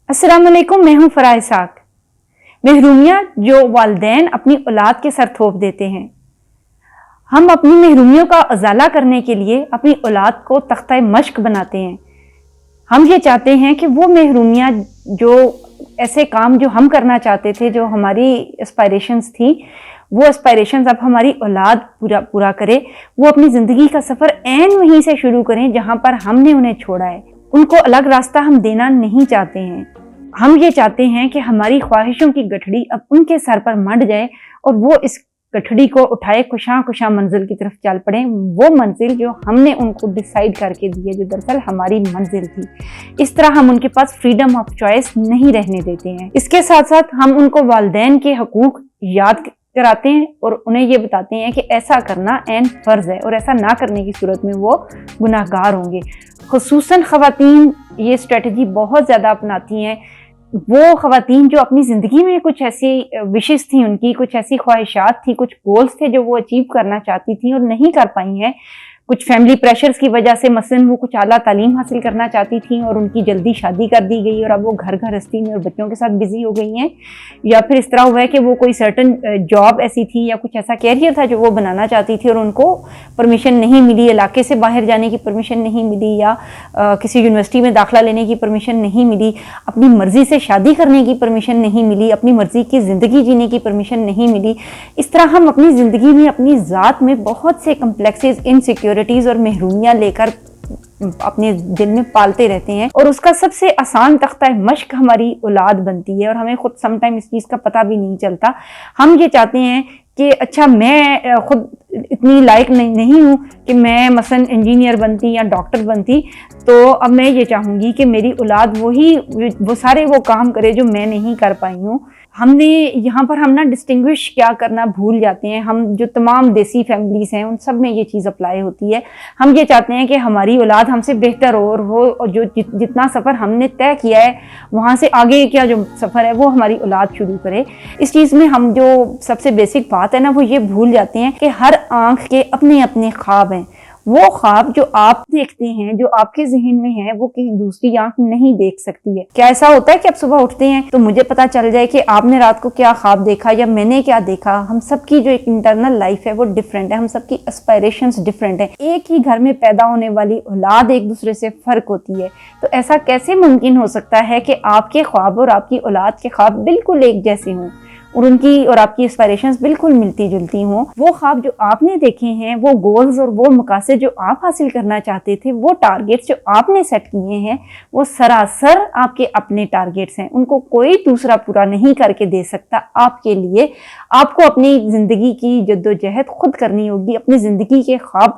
अस्सलाम वालेकुम, मैं हूं फराह इसाक। महरूमियाँ जो वालिदैन अपनी औलाद के सर थोप देते हैं। हम अपनी महरूमियों का अजाला करने के लिए अपनी औलाद को तख्ता मश्क बनाते हैं। हम ये चाहते हैं कि वो महरूमियाँ जो ऐसे काम जो हम करना चाहते थे, जो हमारी एस्पायरेशंस थी, वो एस्पायरेशंस अब हमारी औलाद पूरा करे। वो अपनी ज़िंदगी का सफ़र ऐन वहीं से शुरू करें जहाँ पर हमने उन्हें छोड़ा है। उनको अलग रास्ता हम देना नहीं चाहते हैं। हम ये चाहते हैं कि हमारी ख्वाहिशों की गठड़ी अब उनके सर पर मंड जाए और वो इस गठड़ी को उठाए खुशां खुशां मंजिल की तरफ चल पड़े। वो मंजिल जो हमने उनको डिसाइड करके दी है, जो दरअसल हमारी मंजिल थी। इस तरह हम उनके पास फ्रीडम ऑफ चॉइस नहीं रहने देते हैं। इसके साथ साथ हम उनको वालिदैन के हकूक याद कराते हैं और उन्हें ये बताते हैं कि ऐसा करना ऐन फर्ज है और ऐसा ना करने की सूरत में वो गुनाहगार होंगे। खुसूसन ख़वातीन ये स्ट्रेटजी बहुत ज़्यादा अपनाती हैं। वो ख़वातीन जो अपनी ज़िंदगी में कुछ ऐसी विशेष थी, उनकी कुछ ऐसी ख्वाहिशात थी, कुछ गोल्स थे जो वो अचीव करना चाहती थी और नहीं कर पाई हैं। कुछ फैमिली प्रेशर्स की वजह से, मसलन वो कुछ आला तालीम हासिल करना चाहती थी और उनकी जल्दी शादी कर दी गई और अब वो घर गृहस्थी में और बच्चों के साथ बिजी हो गई हैं। या फिर इस तरह हुआ है कि वो कोई सर्टन जॉब ऐसी थी या कुछ ऐसा कैरियर था जो वो बनाना चाहती थी और उनको परमिशन नहीं मिली, इलाके से बाहर जाने की परमिशन नहीं मिली या किसी यूनिवर्सिटी में दाखिला लेने की परमिशन नहीं मिली, अपनी मर्जी से शादी करने की परमिशन नहीं मिली, अपनी मर्जी की ज़िंदगी जीने की परमिशन नहीं मिली। इस तरह हम अपनी ज़िंदगी में, अपनी ज़ात में बहुत से कम्प्लेक्सेस, इनसिक्योरिटीज़ और महरूमियाँ लेकर अपने दिल में पालते रहते हैं और उसका सबसे आसान तख्ता मश्क हमारी औलाद बनती है और हमें खुद समटाइम इस चीज़ का पता भी नहीं चलता। हम ये चाहते हैं कि अच्छा, मैं खुद इतनी लायक नहीं हूँ कि मैं मसलन इंजीनियर बनती या डॉक्टर बनती, तो अब मैं ये चाहूँगी कि मेरी औलाद वो सारे वो काम करे जो मैं नहीं कर पाई हूँ। हमने यहाँ पर हम ना डिस्टिंग्विश क्या करना भूल जाते हैं। हम जो तमाम देसी फैमिलीज़ हैं उन सब में ये चीज़ अप्लाई होती है। हम ये चाहते हैं कि हमारी औलाद हमसे बेहतर हो और जो जितना सफ़र हमने तय किया है वहाँ से आगे क्या जो सफ़र है वो हमारी औलाद शुरू करे। इस चीज़ में हम जो सबसे बेसिक बात है ना, वो ये भूल जाते हैं कि हर आँख के अपने अपने ख्वाब हैं। वो ख्वाब जो आप देखते हैं, जो आपके जहन में है, वो किसी दूसरी आंख नहीं देख सकती है। क्या ऐसा होता है कि आप सुबह उठते हैं तो मुझे पता चल जाए कि आपने रात को क्या ख्वाब देखा या मैंने क्या देखा? हम सबकी जो एक इंटरनल लाइफ है वो डिफरेंट है, हम सबकी एस्पायरेशंस डिफरेंट है। एक ही घर में पैदा होने वाली औलाद एक दूसरे से फर्क होती है। तो ऐसा कैसे मुमकिन हो सकता है कि आपके ख्वाब और आपकी औलाद के ख्वाब बिल्कुल एक जैसे हों और उनकी और आपकी एस्पायरेशंस बिल्कुल मिलती जुलती हों? वो ख्वाब जो आपने देखे हैं, वो गोल्स और वो मकासद जो आप हासिल करना चाहते थे, वो टारगेट्स जो आपने सेट किए हैं, वो सरासर आपके अपने टारगेट्स हैं। उनको कोई दूसरा पूरा नहीं करके दे सकता आपके लिए। आपको अपनी ज़िंदगी की जद्दोजहद खुद करनी होगी, अपनी ज़िंदगी के ख्वाब